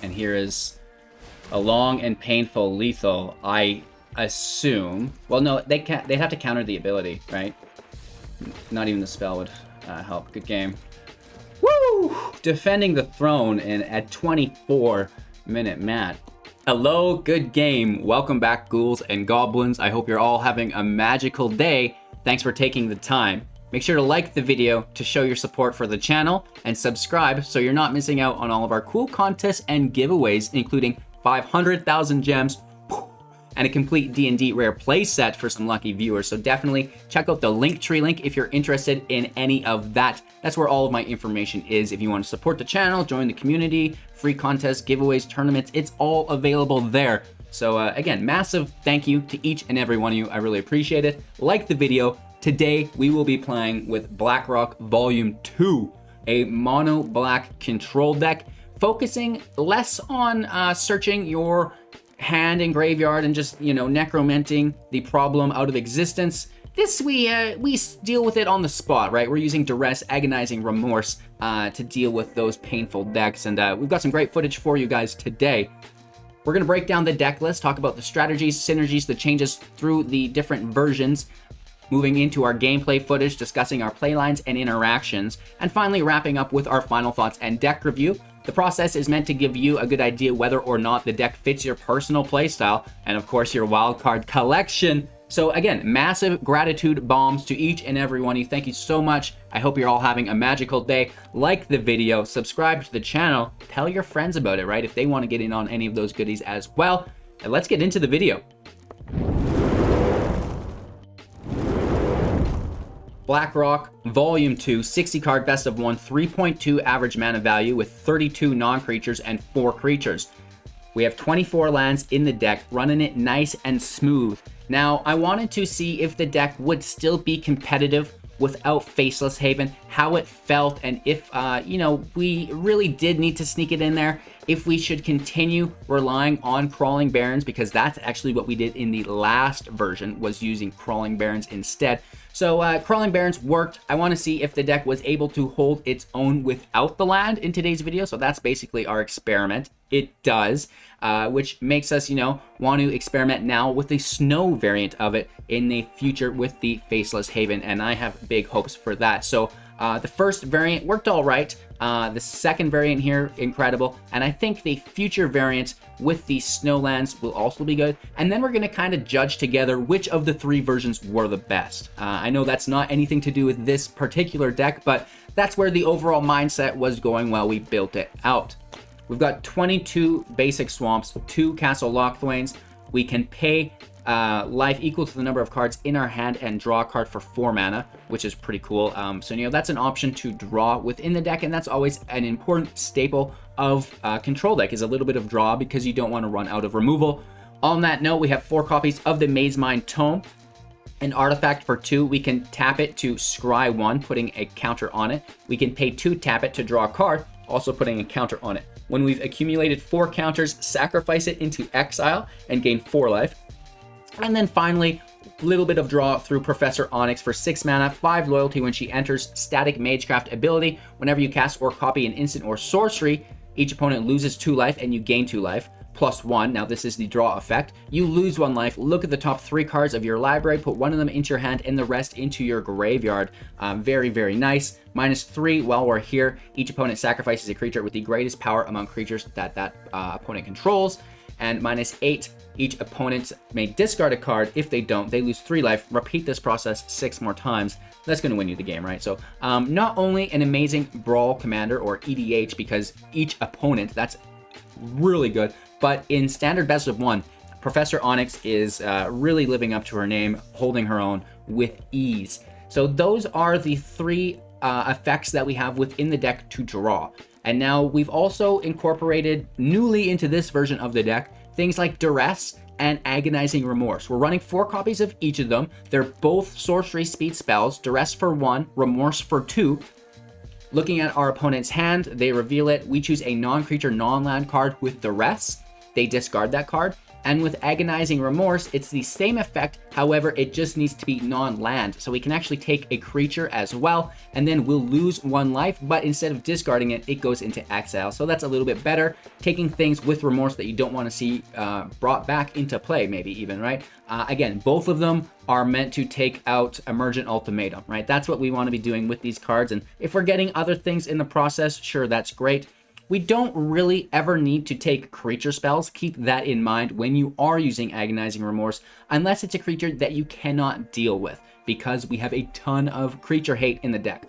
And here is a long and painful lethal, I assume. Well, no, they'd have to counter the ability, right? Not even the spell would help. Good game. Woo! Defending the throne in a 24-minute match. Hello, good game. Welcome back, ghouls and goblins. I hope you're all having a magical day. Thanks for taking the time. Make sure to like the video to show your support for the channel and subscribe so you're not missing out on all of our cool contests and giveaways, including 500,000 gems and a complete D&D rare play set for some lucky viewers. So definitely check out the Linktree link if you're interested in any of that. That's where all of my information is. If you want to support the channel, join the community, free contests, giveaways, tournaments, it's all available there. So again, massive thank you to each and every one of you. I really appreciate it. Like the video. Today, we will be playing with Blackrock Volume 2, a mono black control deck, focusing less on searching your hand and graveyard and just, you know, necromanting the problem out of existence. This, we deal with it on the spot, right? We're using Duress, Agonizing Remorse to deal with those painful decks, and we've got some great footage for you guys today. We're going to break down the deck list, talk about the strategies, synergies, the changes through the different versions, moving into our gameplay footage, discussing our playlines and interactions, and finally wrapping up with our final thoughts and deck review. The process is meant to give you a good idea whether or not the deck fits your personal playstyle, and of course your wildcard collection. So again, massive gratitude bombs to each and every one of you. Thank you so much. I hope you're all having a magical day. Like the video, subscribe to the channel, tell your friends about it, right? If they want to get in on any of those goodies as well. And let's get into the video. Blackrock Volume 2, 60 card best of 1, 3.2 average mana value with 32 non-creatures and 4 creatures. We have 24 lands in the deck, running it nice and smooth. Now, I wanted to see if the deck would still be competitive without Faceless Haven, how it felt, and if, you know, we really did need to sneak it in there, if we should continue relying on Crawling Barrens, because that's actually what we did in the last version, was using Crawling Barrens instead. So Crawling Barrens worked. I want to see if the deck was able to hold its own without the land in today's video. So that's basically our experiment. It does, which makes us, you know, want to experiment now with the snow variant of it in the future with the Faceless Haven. And I have big hopes for that. So the first variant worked all right. The second variant here, incredible. And I think the future variant with the Snowlands will also be good. And then we're going to kind of judge together which of the 3 versions were the best. I know that's not anything to do with this particular deck, but that's where the overall mindset was going while we built it out. We've got 22 basic swamps, 2 Castle Locthwains. We can pay life equal to the number of cards in our hand and draw a card for 4 mana, which is pretty cool. So, you know, that's an option to draw within the deck, and that's always an important staple of control deck, is a little bit of draw because you don't want to run out of removal. On that note, we have 4 copies of the Mazemind Tome. An artifact for 2, we can tap it to scry 1, putting a counter on it. We can pay 2, tap it to draw a card, also putting a counter on it. When we've accumulated 4 counters, sacrifice it into exile and gain 4 life. And then finally, a little bit of draw through Professor Onyx for 6 mana, 5 loyalty when she enters static Magecraft ability. Whenever you cast or copy an instant or sorcery, each opponent loses 2 life and you gain 2 life. +1, now this is the draw effect. You lose 1 life, look at the top 3 cards of your library, put 1 of them into your hand and the rest into your graveyard. Very, very nice. -3, while we're here, each opponent sacrifices a creature with the greatest power among creatures that opponent controls. And -8, each opponent may discard a card. If they don't, they lose 3 life. Repeat this process 6 more times. That's going to win you the game, right? So not only an amazing Brawl Commander, or EDH, because each opponent, that's really good, but in standard best of 1, Professor Onyx is really living up to her name, holding her own with ease. So those are the 3 effects that we have within the deck to draw. And now we've also incorporated newly into this version of the deck things like Duress and Agonizing Remorse. We're running 4 copies of each of them. They're both sorcery speed spells, Duress for 1, Remorse for 2. Looking at our opponent's hand, they reveal it. We choose a non-creature, non-land card with Duress. They discard that card. And with Agonizing Remorse, it's the same effect, however, it just needs to be non-land. So we can actually take a creature as well, and then we'll lose 1 life, but instead of discarding it, it goes into exile. So that's a little bit better, taking things with remorse that you don't want to see brought back into play, maybe even, right? Again, both of them are meant to take out Emergent Ultimatum, right? That's what we want to be doing with these cards, and if we're getting other things in the process, sure, that's great. We don't really ever need to take creature spells. Keep that in mind when you are using Agonizing Remorse, unless it's a creature that you cannot deal with, because we have a ton of creature hate in the deck.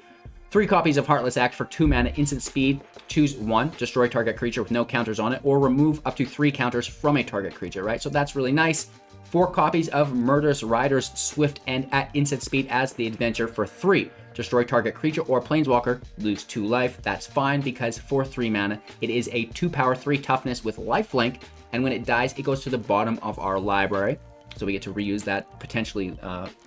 3 copies of Heartless Act for 2 mana, instant speed. Choose 1, destroy target creature with no counters on it, or remove up to 3 counters from a target creature, right? So that's really nice. 4 copies of Murderous Rider's Swift and at instant speed as the adventure for 3. Destroy target creature or planeswalker, lose 2 life. That's fine because for 3 mana, it is a 2 power 3 toughness with lifelink, and when it dies, it goes to the bottom of our library. So we get to reuse that potentially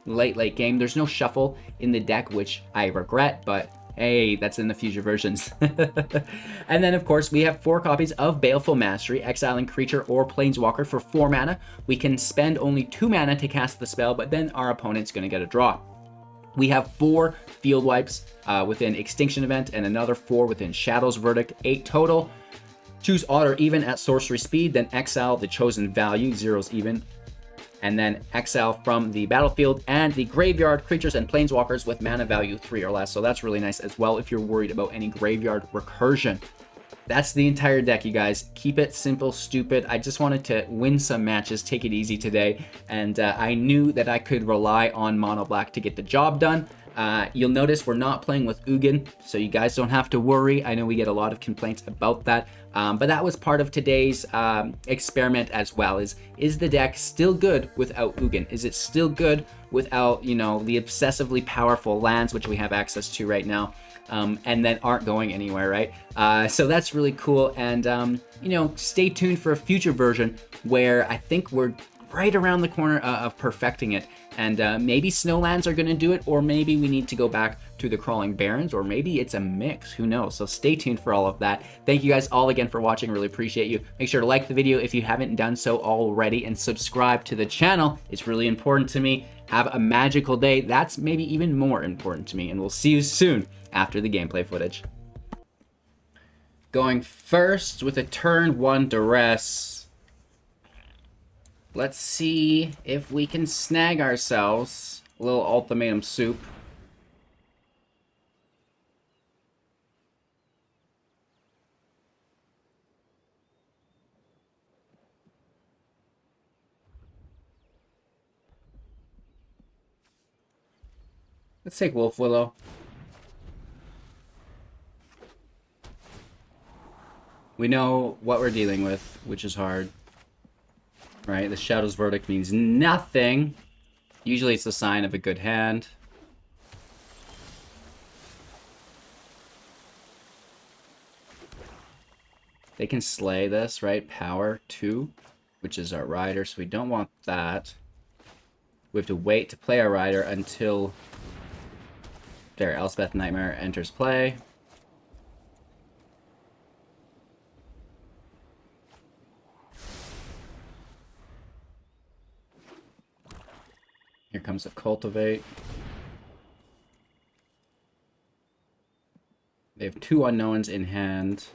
late game. There's no shuffle in the deck, which I regret, but hey, that's in the future versions. And then, of course, we have 4 copies of Baleful Mastery, exiling creature or planeswalker for 4 mana. We can spend only 2 mana to cast the spell, but then our opponent's going to get a draw. We have 4 field wipes within Extinction Event and another 4 within Shadow's Verdict, 8 total. Choose odd or even at sorcery speed, then exile the chosen value, 0's even, and then exile from the battlefield and the graveyard creatures and planeswalkers with mana value 3 or less. So that's really nice as well if you're worried about any graveyard recursion. That's the entire deck, you guys. Keep it simple, stupid. I just wanted to win some matches, take it easy today, and I knew that I could rely on mono black to get the job done. You'll notice we're not playing with Ugin, so you guys don't have to worry. I know we get a lot of complaints about that, but that was part of today's experiment as well. Is the deck still good without Ugin? Is it still good without, you know, the obsessively powerful lands, which we have access to right now? And then aren't going anywhere, right? So that's really cool. And, you know, stay tuned for a future version where I think we're right around the corner of perfecting it. And maybe Snowlands are going to do it, or maybe we need to go back to the Crawling Barrens, or maybe it's a mix. Who knows? So stay tuned for all of that. Thank you guys all again for watching. Really appreciate you. Make sure to like the video if you haven't done so already, and subscribe to the channel. It's really important to me. Have a magical day. That's maybe even more important to me. And we'll see you soon after the gameplay footage. Going first with a turn 1 Duress. Let's see if we can snag ourselves a little ultimatum soup. Let's take Wolf Willow. We know what we're dealing with, which is hard. Right? The Shadow's Verdict means nothing. Usually it's a sign of a good hand. They can slay this, right? Power 2, which is our rider, so we don't want that. We have to wait to play our rider until their Elspeth Nightmare enters play. Here comes a Cultivate. They have 2 unknowns in hand.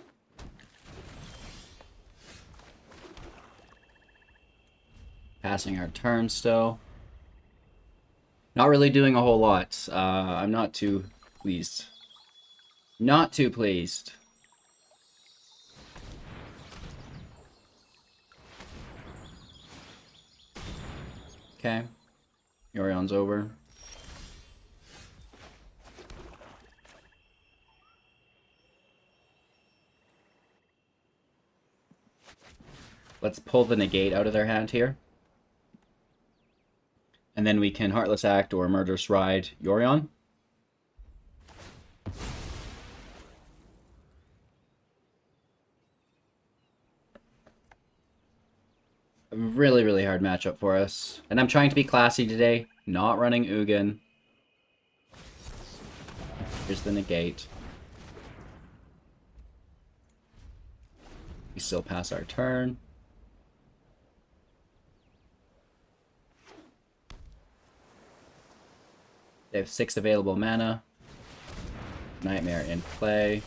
Passing our turn still. Not really doing a whole lot. I'm not too pleased. Not too pleased. Okay. Yorion's over. Let's pull the negate out of their hand here. And then we can Heartless Act or Murderous Ride Yorion. A really, really hard matchup for us. And I'm trying to be classy today, not running Ugin. Here's the negate. We still pass our turn. They have 6 available mana. Nightmare in play.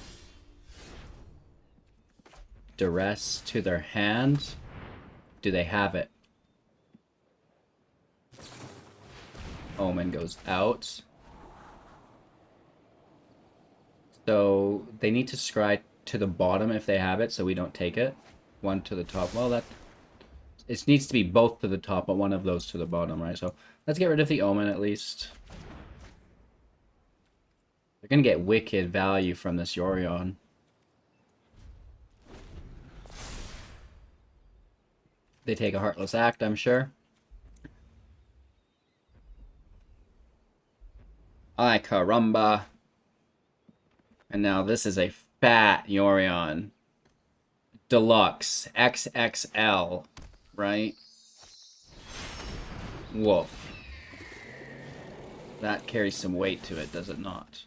Duress to their hand. Do they have it? Omen goes out. So they need to scry to the bottom if they have it, so we don't take it. One to the top. Well, that it needs to be both to the top, but one of those to the bottom, right? So let's get rid of the Omen at least. They're gonna get wicked value from this Yorion. They take a Heartless Act, I'm sure. Ay caramba. And now this is a fat Yorion. Deluxe. XXL. Right? Woof. That carries some weight to it, does it not?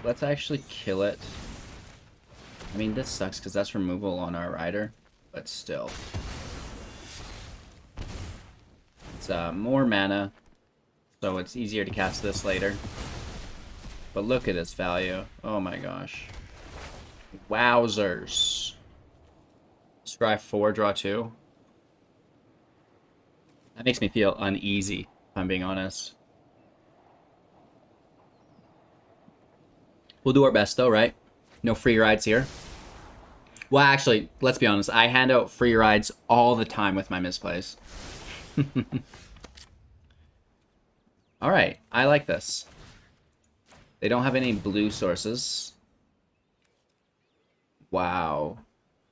Let's actually kill it. I mean, this sucks because that's removal on our Rider. But still. It's more mana. So it's easier to cast this later. But look at its value. Oh my gosh. Wowzers. Scry 4, draw 2. That makes me feel uneasy, if I'm being honest. We'll do our best though, right? No free rides here. Well, actually, let's be honest. I hand out free rides all the time with my misplays. Alright, I like this. They don't have any blue sources. Wow.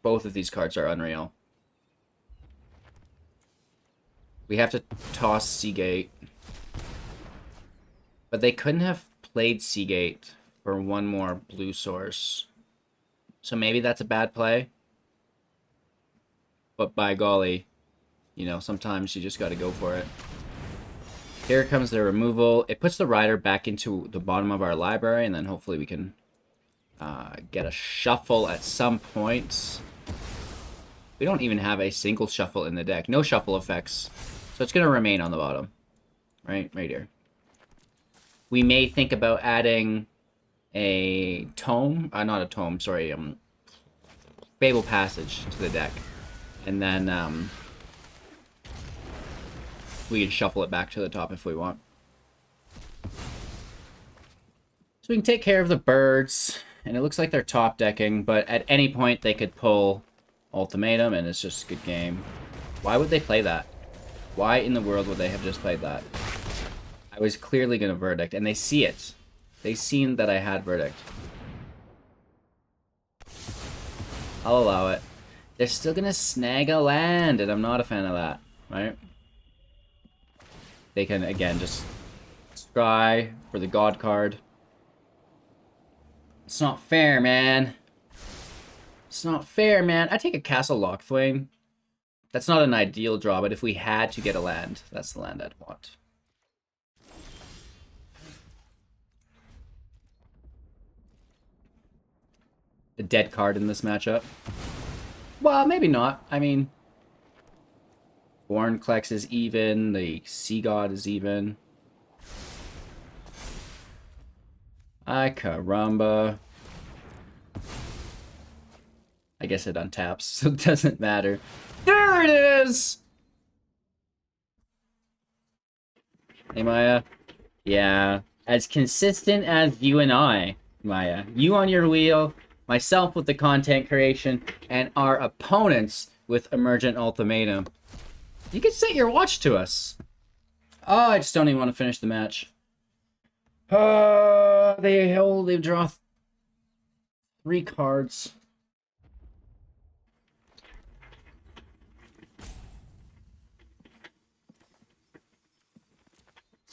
Both of these cards are unreal. We have to toss Seagate. But they couldn't have played Seagate for one more blue source. So maybe that's a bad play. But by golly, you know, sometimes you just got to go for it. Here comes the removal. It puts the Rider back into the bottom of our library, and then hopefully we can get a shuffle at some point. We don't even have a single shuffle in the deck. No shuffle effects. So it's going to remain on the bottom. Right here. We may think about adding a tome. Not a tome, sorry. Fable Passage to the deck. And then we can shuffle it back to the top if we want. So we can take care of the birds. And it looks like they're top decking, but at any point they could pull Ultimatum and it's just a good game. Why would they play that? Why in the world would they have just played that? I was clearly going to Verdict, and they see it. They seen that I had Verdict. I'll allow it. They're still going to snag a land, and I'm not a fan of that, right? They can, again, just scry for the God card. It's not fair, man. It's not fair, man. I take a Castle Locthwain. That's not an ideal draw, but if we had to get a land, that's the land I'd want. A dead card in this matchup. Well, maybe not. I mean, Warnclex is even. The Sea God is even. Ay caramba. I guess it untaps, so it doesn't matter. There it is! Hey, Maya. Yeah. As consistent as you and I, Maya. You on your wheel, myself with the content creation, and our opponents with Emergent Ultimatum. You can set your watch to us. Oh, I just don't even want to finish the match. They draw 3 cards.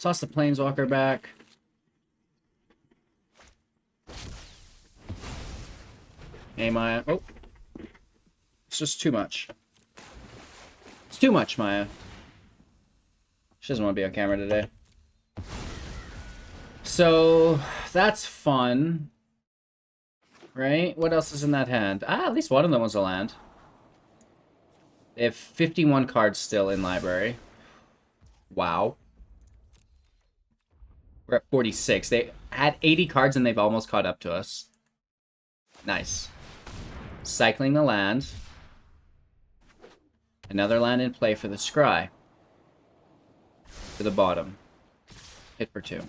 Toss the Planeswalker back. Hey, Maya. Oh. It's just too much. It's too much, Maya. She doesn't want to be on camera today. So, that's fun. Right? What else is in that hand? Ah, at least one of them was a land. They have 51 cards still in library. Wow. We're at 46. They had 80 cards and they've almost caught up to us. Nice. Cycling the land. Another land in play for the Scry. To the bottom. Hit for 2.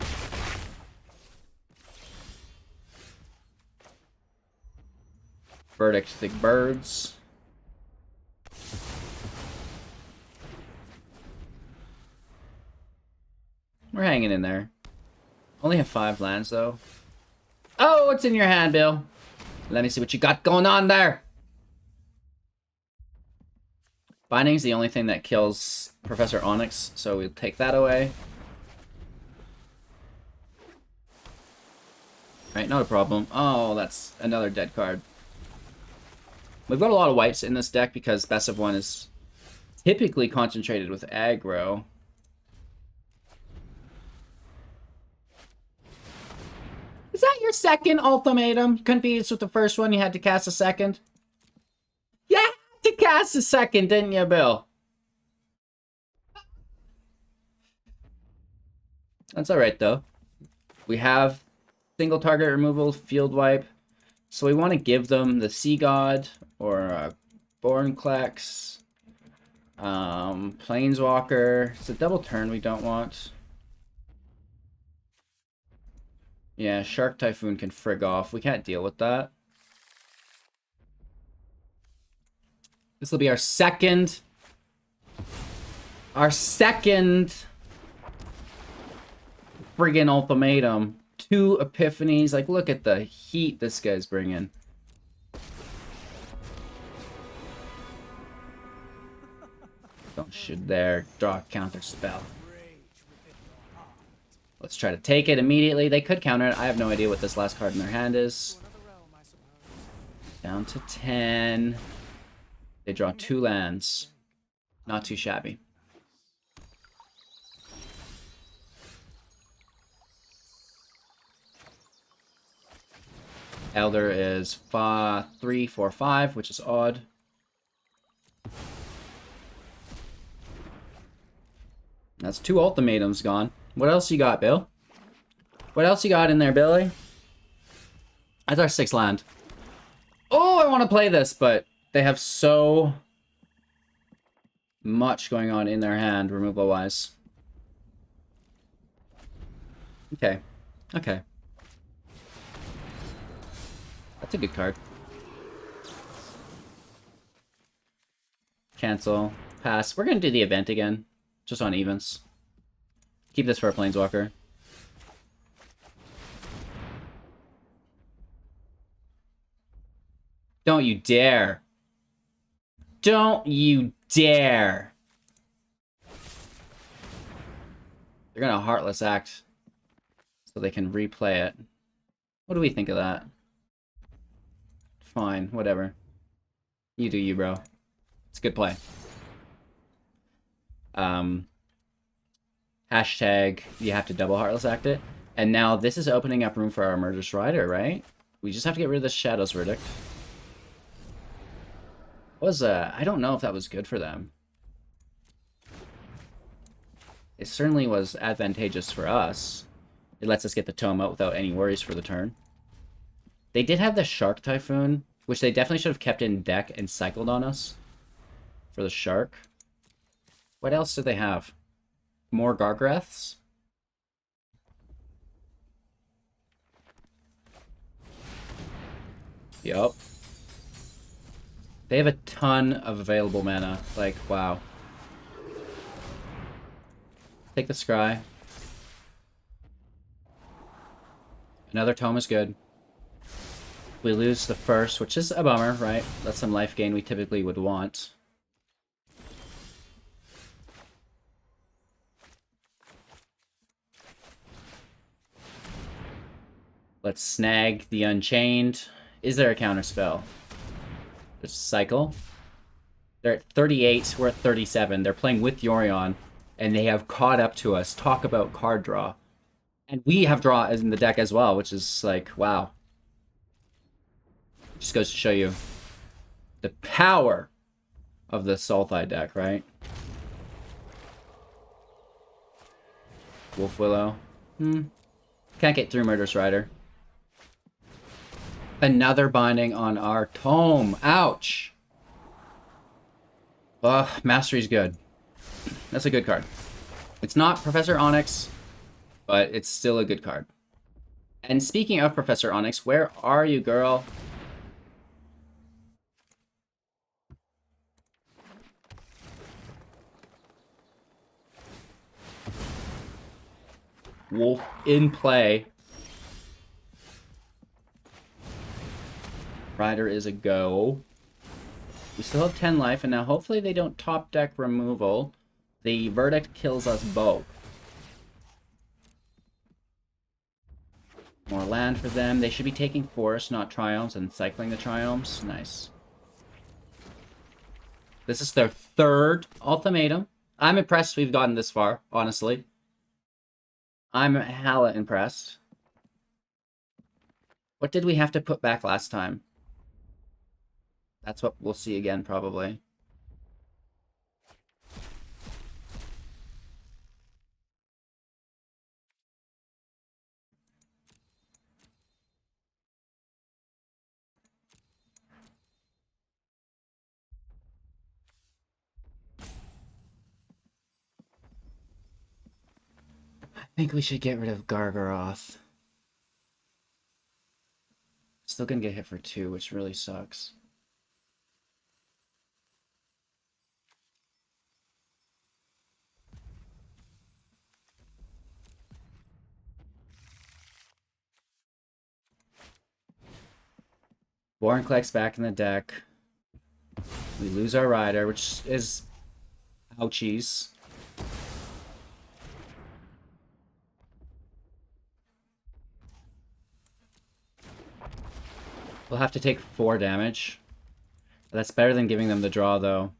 Verdict Thick Birds. We're hanging in there. Only have 5 lands, though. Oh, what's in your hand, Bill? Let me see what you got going on there. Binding's the only thing that kills Professor Onyx, so we'll take that away. Right, not a problem. Oh, that's another dead card. We've got a lot of wipes in this deck because Best of 1 is typically concentrated with aggro. Is that your second ultimatum? Couldn't be with the first one, you had to cast a second? You had to cast a second, didn't you, Bill? That's alright, though. We have single target removal, field wipe. So we want to give them the Sea God or Bornklex, Planeswalker. It's a double turn we don't want. Yeah, Shark Typhoon can frig off. We can't deal with that. This will be our second friggin' ultimatum. 2 epiphanies. Like, look at the heat this guy's bringing. Don't shoot there. Draw a counter spell. Let's try to take it immediately. They could counter it. I have no idea what this last card in their hand is. Down to 10. They draw 2 lands. Not too shabby. Elder is 3, 4, 5, which is odd. That's 2 ultimatums gone. What else you got, Bill? What else you got in there, Billy? That's our 6th land. Oh, I want to play this, but they have so much going on in their hand, removal-wise. Okay. Okay. That's a good card. Cancel. Pass. We're going to do the event again. Just on events. Keep this for a Planeswalker. Don't you dare. Don't you dare. They're going to Heartless Act so they can replay it. What do we think of that? Fine, whatever. You do you, bro. It's a good play. Hashtag, you have to double Heartless Act it. And now this is opening up room for our Murderous Rider, right? We just have to get rid of the Shadow's Verdict. I don't know if that was good for them. It certainly was advantageous for us. It lets us get the tome out without any worries for the turn. They did have the Shark Typhoon, which they definitely should have kept in deck and cycled on us for the Shark. What else did they have? More Gargareths? Yup. They have a ton of available mana. Like, wow. Take the Scry. Another tome is good. We lose the first, which is a bummer, right? That's some life gain we typically would want. Let's snag the Unchained. Is there a counterspell? There's a cycle. They're at 38, we're at 37. They're playing with Yorion, and they have caught up to us. Talk about card draw. And we have draw in the deck as well, which is like, wow. Just goes to show you the power of the Sultai deck, right? Wolf Willow. Can't get through Murderous Rider. Another binding on our tome. Ouch. Mastery's good. That's a good card. It's not Professor Onyx, but it's still a good card. And speaking of Professor Onyx, where are you, girl? Wolf in play. Rider is a go. We still have 10 life, and now hopefully they don't top deck removal. The verdict kills us both. More land for them. They should be taking forests, not triomes, and cycling the triomes. Nice. This is their third ultimatum. I'm impressed we've gotten this far, honestly. I'm hella impressed. What did we have to put back last time? That's what we'll see again, probably. I think we should get rid of Gargaroth. Still gonna get hit for 2, which really sucks. Vorinclex back in the deck. We lose our Rider, which is ouchies. We'll have to take 4 damage. That's better than giving them the draw, though.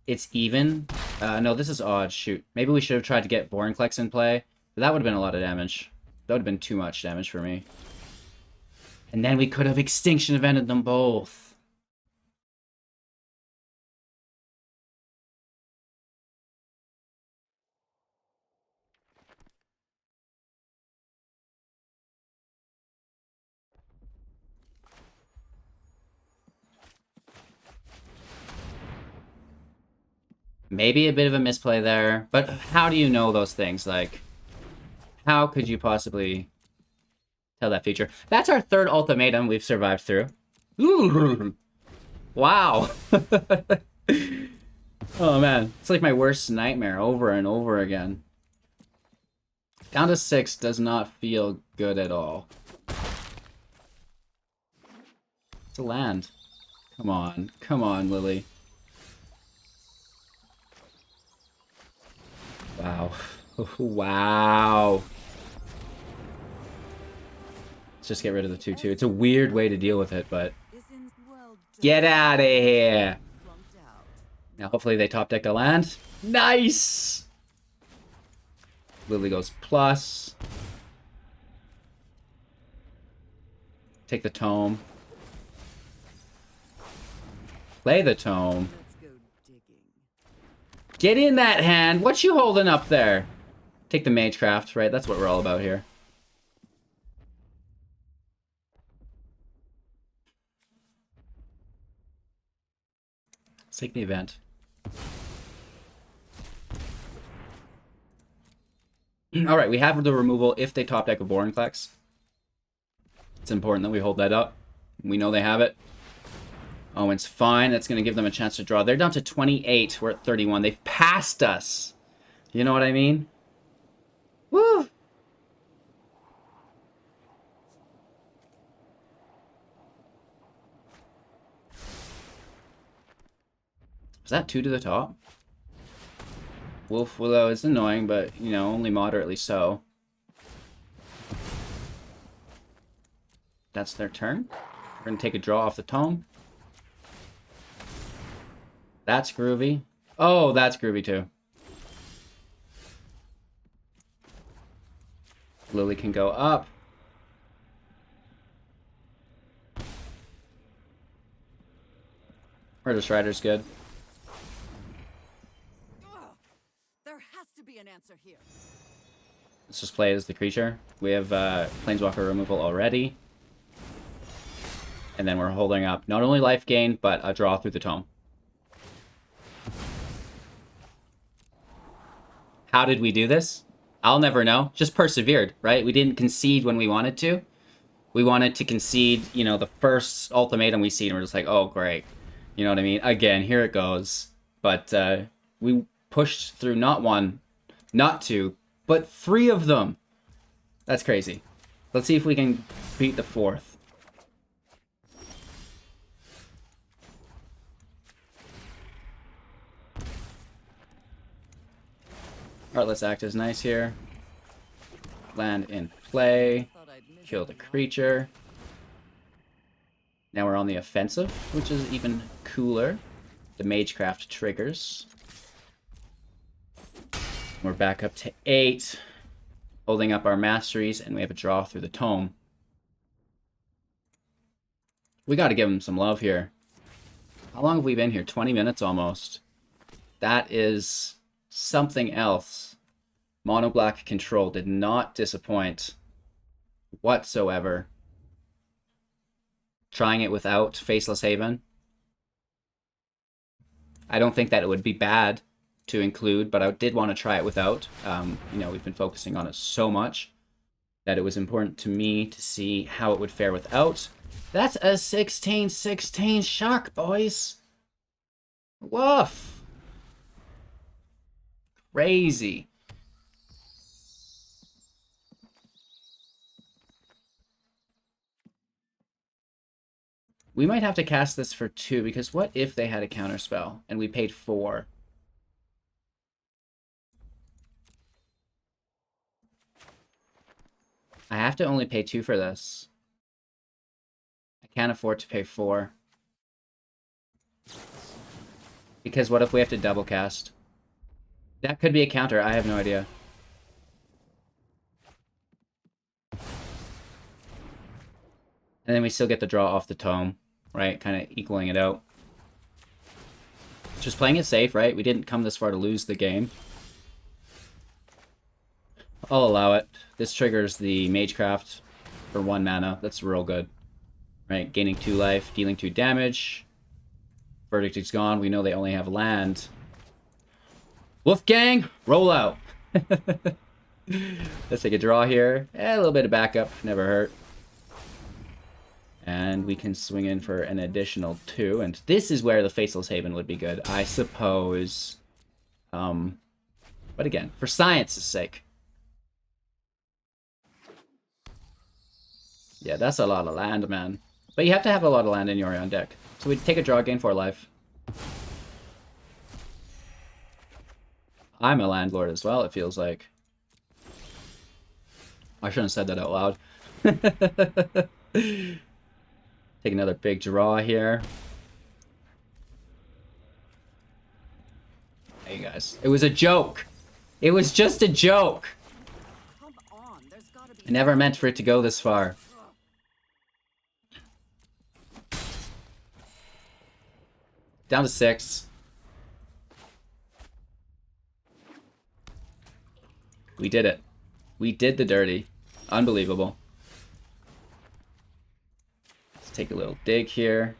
It's even. No, this is odd. Shoot. Maybe we should have tried to get Vorinclex in play. But that would have been a lot of damage. That would have been too much damage for me. And then we could have Extinction Evented them both. Maybe a bit of a misplay there, but how do you know those things? Like, how could you possibly tell that feature? That's our third ultimatum we've survived through. Ooh. Wow. Oh man, it's like my worst nightmare over and over again. Down to 6 does not feel good at all. It's a land. Come on, Lily. Wow. Wow. Let's just get rid of the 2/2. It's a weird way to deal with it, but... Get out of here! Now hopefully they top deck a land. Nice! Lily goes plus. Take the tome. Play the tome. Get in that hand! What you holding up there? Take the Magecraft, right? That's what we're all about here. Let's take the event. Alright, we have the removal if they top deck a Vorinclex. It's important that we hold that up. We know they have it. Oh, it's fine. That's going to give them a chance to draw. They're down to 28. We're at 31. They've passed us. You know what I mean? Woo! Was that 2 to the top? Wolf Willow is annoying, but, you know, only moderately so. That's their turn. We're going to take a draw off the tome. That's groovy. Oh, that's groovy too. Lily can go up. Murderous Rider's good. There has to be an answer here. just play it as the creature. We have Planeswalker removal already. And then we're holding up not only life gain, but a draw through the tome. How did we do this? I'll never know. Just persevered, right? We didn't concede when we wanted to. We wanted to concede, you know, the first ultimatum we see, and we're just like, oh, great. You know what I mean? Again, here it goes. But we pushed through not one, not two, but 3 of them. That's crazy. Let's see if we can beat the 4th. Heartless Act is nice here. Land in play. Kill the creature. Now we're on the offensive, which is even cooler. The Magecraft triggers. We're back up to 8. Holding up our masteries, and we have a draw through the tome. We got to give him some love here. How long have we been here? 20 minutes almost. That is something else. Mono black control did not disappoint whatsoever. Trying it without Faceless Haven. I don't think that it would be bad to include, but I did want to try it without. You know, we've been focusing on it so much that it was important to me to see how it would fare without. That's a 16/16 shark, boys. Woof. Crazy. We might have to cast this for 2, because what if they had a counterspell and we paid 4? I have to only pay 2 for this. I can't afford to pay 4. Because what if we have to double cast? That could be a counter. I have no idea. And then we still get the draw off the tome, right? Kind of equaling it out. Just playing it safe, right? We didn't come this far to lose the game. I'll allow it. This triggers the Magecraft for 1 mana. That's real good. Right? Gaining 2 life, dealing 2 damage. Verdict is gone. We know they only have land. Wolfgang, roll out. Let's take a draw here. A little bit of backup, never hurt. And we can swing in for an additional 2. And this is where the Faceless Haven would be good, I suppose. But again, for science's sake. Yeah, that's a lot of land, man. But you have to have a lot of land in your own deck. So we take a draw, gain 4 life. I'm a landlord as well, it feels like. I shouldn't have said that out loud. Take another big draw here. Hey guys, it was a joke. It was just a joke. I never meant for it to go this far. Down to 6. We did it. We did the dirty. Unbelievable. Let's take a little dig here.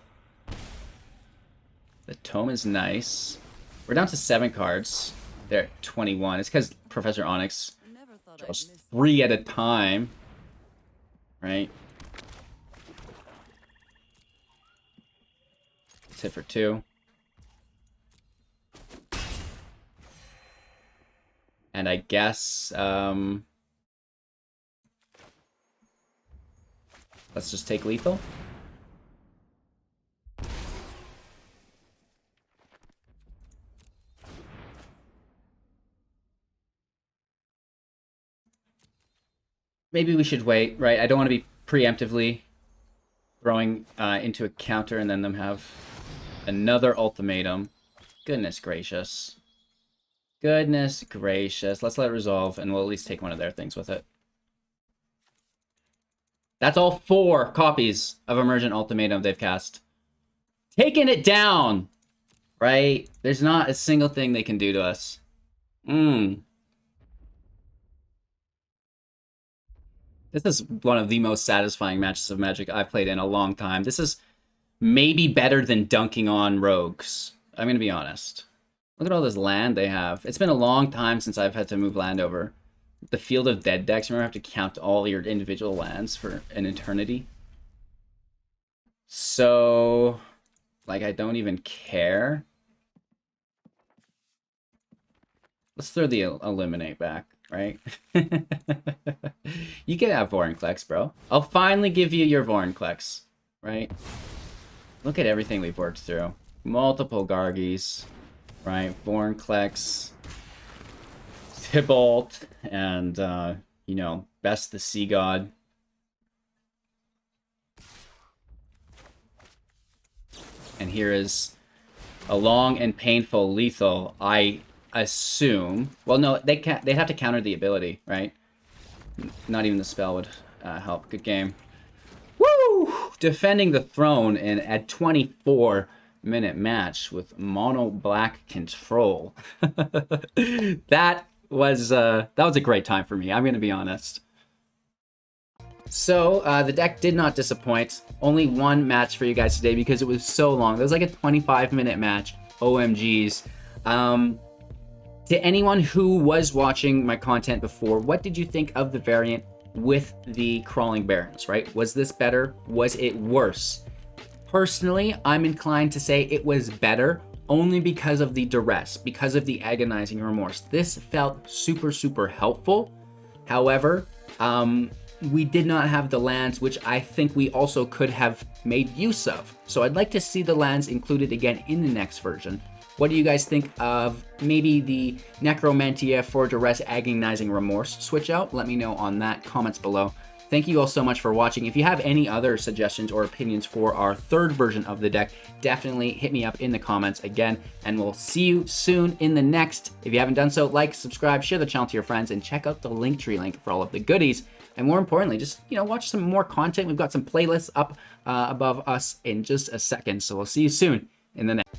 The tome is nice. We're down to 7 cards. They're at 21. It's because Professor Onyx draws 3 at a time. Right? Let's hit for 2. And I guess, let's just take lethal. Maybe we should wait, right? I don't want to be preemptively throwing into a counter and then them have another ultimatum. Goodness gracious. Goodness gracious. Let's let it resolve, and we'll at least take one of their things with it. That's all 4 copies of Emergent Ultimatum they've cast. Taking it down! Right? There's not a single thing they can do to us. This is one of the most satisfying matches of Magic I've played in a long time. This is maybe better than dunking on rogues. I'm going to be honest. Look at all this land they have. It's been a long time since I've had to move land over. The Field of Dead decks, remember, I have to count all your individual lands for an eternity. So, like, I don't even care. Let's throw the Eliminate back, right? You can have Vorinclex, bro. I'll finally give you your Vorinclex, right? Look at everything we've worked through. Multiple Gargies, right? Vorinclex, Tybalt, and, you know, Best the Sea God. And here is a long and painful lethal, I assume. Well, no, they'd have to counter the ability, right? Not even the spell would help. Good game. Woo! Defending the throne in a 24-minute match with mono black control. That was a great time for me. I'm gonna be honest. So the deck did not disappoint. Only one match for you guys today because it was so long. It was like a 25-minute match. OMGs. To anyone who was watching my content before, what did you think of the variant with the Crawling Barrens, right? Was this better? Was it worse? Personally, I'm inclined to say it was better only because of the Duress, because of the Agonizing Remorse. This felt super, super helpful. However, we did not have the lands, which I think we also could have made use of. So I'd like to see the lands included again in the next version. What do you guys think of maybe the Necromantia for Duress Agonizing Remorse switch out? Let me know on that, comments below. Thank you all so much for watching. If you have any other suggestions or opinions for our third version of the deck, definitely hit me up in the comments again, and we'll see you soon in the next. If you haven't done so, like, subscribe, share the channel to your friends, and check out the Linktree link for all of the goodies. And more importantly, just, you know, watch some more content. We've got some playlists up above us in just a second, so we'll see you soon in the next.